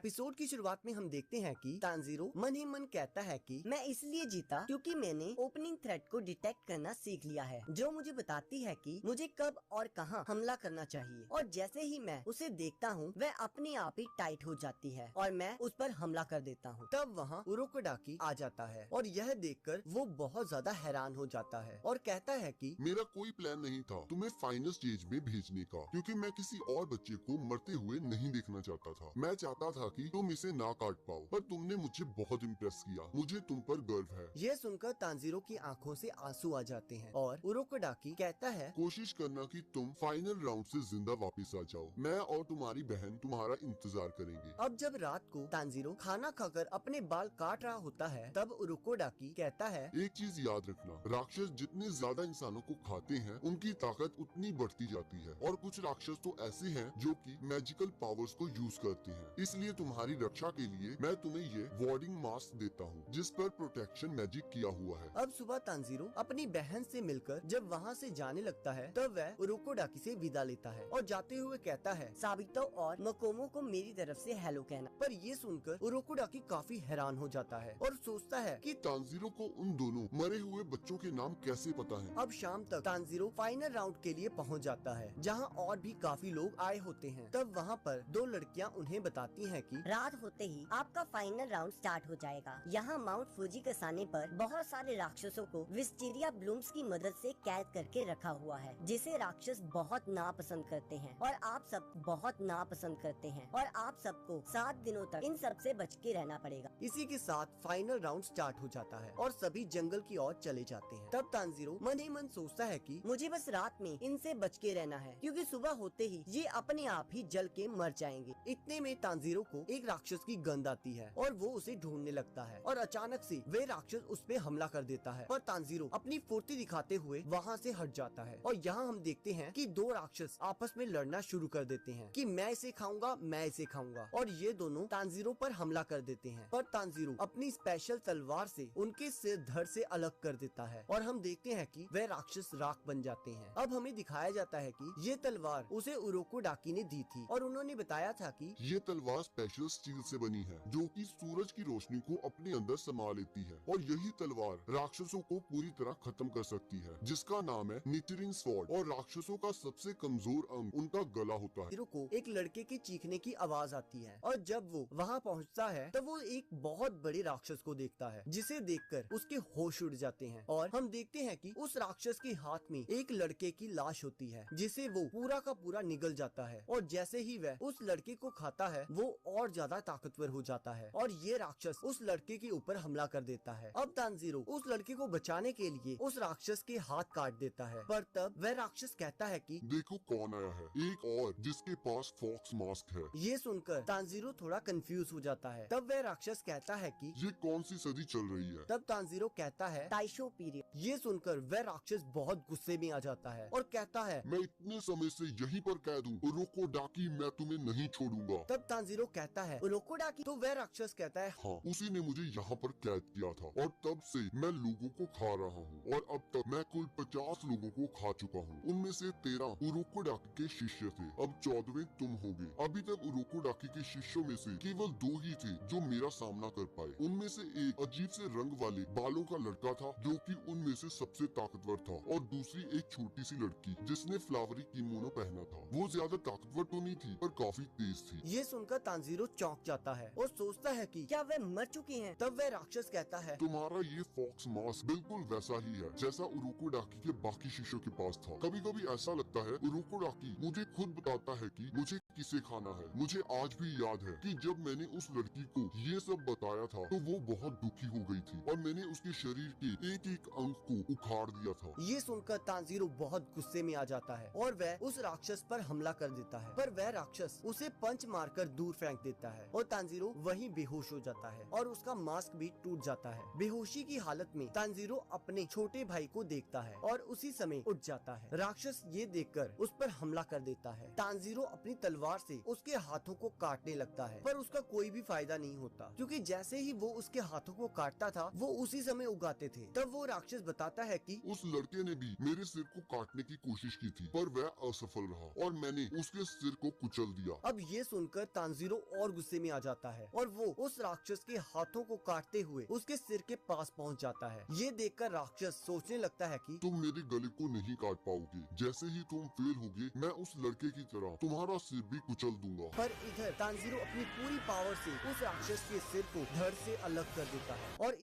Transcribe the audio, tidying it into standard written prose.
Episode की शुरुआत में हम देखते हैं कि तांजीरो मन ही मन कहता है कि मैं इसलिए जीता क्योंकि मैंने ओपनिंग थ्रेट को डिटेक्ट करना सीख लिया है, जो मुझे बताती है कि मुझे कब और कहां हमला करना चाहिए। और जैसे ही मैं उसे देखता हूं, वह अपने आप ही टाइट हो जाती है और मैं उस पर हमला कर देता हूं। तब वहाँ उरोकोडाकी आ जाता है और यह देखकर वो बहुत ज्यादा हैरान हो जाता है और कहता है कि मेरा कोई प्लान नहीं था तुम्हें फाइनल स्टेज में भेजने का, क्योंकि मैं किसी और बच्चे को मरते हुए नहीं देखना चाहता था। मैं चाहता था कि तुम इसे ना काट पाओ, पर तुमने मुझे बहुत इम्प्रेस किया। मुझे तुम पर गर्व है। यह सुनकर तांजीरो की आंखों से आंसू आ जाते हैं और उरोकोडाकी कहता है कोशिश करना कि तुम फाइनल राउंड से जिंदा वापस आ जाओ। मैं और तुम्हारी बहन तुम्हारा इंतजार करेंगे। अब जब रात को तांजीरो खाना खाकर अपने बाल काट रहा होता है, तब उरोकोडाकी कहता है एक चीज याद रखना, राक्षस जितने ज्यादा इंसानों को खाते हैं उनकी ताकत उतनी बढ़ती जाती है, और कुछ राक्षस तो ऐसे हैं जो कि मैजिकल पावर्स को यूज करते हैं। इसलिए तुम्हारी रक्षा के लिए मैं तुम्हें ये वार्डिंग मास्क देता हूँ, जिस पर प्रोटेक्शन मैजिक किया हुआ है। अब सुबह तांजीरो अपनी बहन से मिलकर जब वहाँ से जाने लगता है, तब वह उरोकोडाकी से विदा लेता है और जाते हुए कहता है साबितो और मकोमो को मेरी तरफ से हेलो कहना। पर ये सुनकर उरोकोडाकी काफी हैरान हो जाता है और सोचता है कि तांजीरो को उन दोनों मरे हुए बच्चों के नाम कैसे पता है। अब शाम तक तांजीरो फाइनल राउंड के लिए पहुंच जाता है, जहां और भी काफी लोग आए होते हैं। तब वहां पर दो लड़कियां उन्हें बताती हैं कि रात होते ही आपका फाइनल राउंड स्टार्ट हो जाएगा। यहाँ माउंट फूजी कसाने पर बहुत सारे राक्षसों को विस्टीरिया ब्लूम्स की मदद से कैद करके रखा हुआ है, जिसे राक्षस बहुत नापसंद करते हैं और आप सब बहुत नापसंद करते हैं, और आप सबको 7 दिनों तक इन सब से बच के रहना पड़ेगा। इसी के साथ फाइनल राउंड स्टार्ट हो जाता है और सभी जंगल की ओर चले जाते हैं। तब तांजीरो मन ही मन सोचता है कि मुझे बस रात में इनसे बच के रहना है, क्योंकि सुबह होते ही ये अपने आप ही जल के मर जाएंगे। इतने में तांजीरो को एक राक्षस की गंध आती है और वो उसे ढूंढने लगता है और अचानक से वे राक्षस उस पे हमला कर देता है, पर तांजीरो अपनी फुर्ती दिखाते हुए वहाँ से हट जाता है। और यहाँ हम देखते हैं कि दो राक्षस आपस में लड़ना शुरू कर देते हैं कि मैं इसे खाऊंगा, मैं इसे खाऊंगा, और ये दोनों तांजीरो पर हमला कर देते हैं। पर तांजीरो अपनी स्पेशल तलवार से उनके सिर धड़ से अलग कर देता है और हम देखते हैं कि वह राक्षस राख बन जाते हैं। अब हमें दिखाया जाता है कि ये तलवार उसे उरोकोडाकी ने दी थी और उन्होंने बताया था कि ये तलवार स्पेशल स्टील से बनी है, जो कि सूरज की रोशनी को अपने अंदर समा लेती है, और यही तलवार राक्षसों को पूरी तरह खत्म कर सकती है, जिसका नाम है निटिरिन स्वॉर्ड। और राक्षसों का सबसे कमजोर अंग उनका गला होता है। तांजीरो को एक लड़के के चीखने की आवाज आती है और जब वो वहाँ पहुँचता है तब वो एक बहुत बड़े राक्षस को देखता है, जिसे देखकर उसके होश उड़ जाते हैं। और हम देखते हैं कि उस राक्षस के हाथ में एक लड़के की लाश होती है, जिसे वो पूरा का पूरा निगल जाता है, और जैसे ही वह उस लड़के को खाता है वो और ज्यादा ताकतवर हो जाता है और ये राक्षस उस लड़के के ऊपर हमला कर देता है। अब तांजीरो उस लड़के को बचाने के लिए उस राक्षस के हाथ काट देता है, पर तब वह राक्षस कहता है कि देखो कौन आया है, एक और जिसके पास फॉक्स मास्क है। ये सुनकर तांजीरो थोड़ा कंफ्यूज हो जाता है। तब वह राक्षस कहता है कि ये कौन सी सदी चल रही है। तब तांजीरो कहता है ताइशो पीरियड। ये सुनकर वह राक्षस बहुत गुस्से में आ जाता है और कहता है मैं इतने समय से यहीं पर कैद हूँ, उरोकोडाकी मैं तुम्हें नहीं छोड़ूंगा। तब तांजीरो कहता है उरोकोडाकी। तो वह राक्षस कहता है हाँ, उसी ने मुझे यहाँ पर कैद किया था, और तब से मैं लोगों को खा रहा हूँ, और अब तक मैं कुल 50 लोगों को खा चुका हूँ। उनमें से 13 उरोकोडाकी के शिष्य थे, अब 14वें तुम होगे। अभी तक उरोकोडाकी के शिष्यों में से केवल 2 ही थे जो मेरा सामना कर पाए। उनमें से एक अजीब से रंग वाले बालों का लड़का था, जो कि उनमें से सबसे ताकतवर था, और दूसरी एक छोटी सी लड़की जिसने फ्लावरी किमोनो पहना था। वो ज्यादा ताकतवर तो नहीं थी, पर काफी तेज थी। ये सुनकर तांजीरो चौंक जाता है और सोचता है कि क्या वे मर चुके हैं? तब वह राक्षस कहता है तुम्हारा ये फॉक्स मास्क बिल्कुल वैसा ही है जैसा उरोकोडाकी के बाकी शिष्यों के पास था। कभी कभी ऐसा लगता है उरोकोडाकी मुझे खुद बताता है कि मुझे किसे खाना है। मुझे आज भी याद है कि जब मैंने उस लड़की को ये सब बताया था तो वो बहुत दुखी हो गई थी, और मैंने उसके शरीर के एक एक अंग को उखाड़ दिया था। ये सुनकर तांजीरो बहुत गुस्से में आ जाता है और वह उस राक्षस पर हमला कर देता है, पर वह राक्षस उसे पंच मारकर दूर फेंक देता है और तांजीरो वहीं बेहोश हो जाता है और उसका मास्क भी टूट जाता है। बेहोशी की हालत में तांजीरो अपने छोटे भाई को देखता है और उसी समय उठ जाता है। राक्षस ये देखकर उस पर हमला कर देता है। तांजीरो अपनी तलवार तलवार से उसके हाथों को काटने लगता है, पर उसका कोई भी फायदा नहीं होता, क्योंकि जैसे ही वो उसके हाथों को काटता था वो उसी समय उगाते थे। तब वो राक्षस बताता है कि उस लड़के ने भी मेरे सिर को काटने की कोशिश की थी, पर वह असफल रहा और मैंने उसके सिर को कुचल दिया। अब ये सुनकर तांजीरो और गुस्से में आ जाता है और वो उस राक्षस के हाथों को काटते हुए उसके सिर के पास पहुंच जाता है। ये देखकर राक्षस सोचने लगता है कि तुम मेरे गले को नहीं काट पाओगे, जैसे ही तुम फेल होगे मैं उस लड़के की तरह तुम्हारा सिर भी कुचल दूंगा। पर इधर तांजीरो अपनी पूरी पावर से उस राक्षस के सिर को धड़ से अलग कर देता है और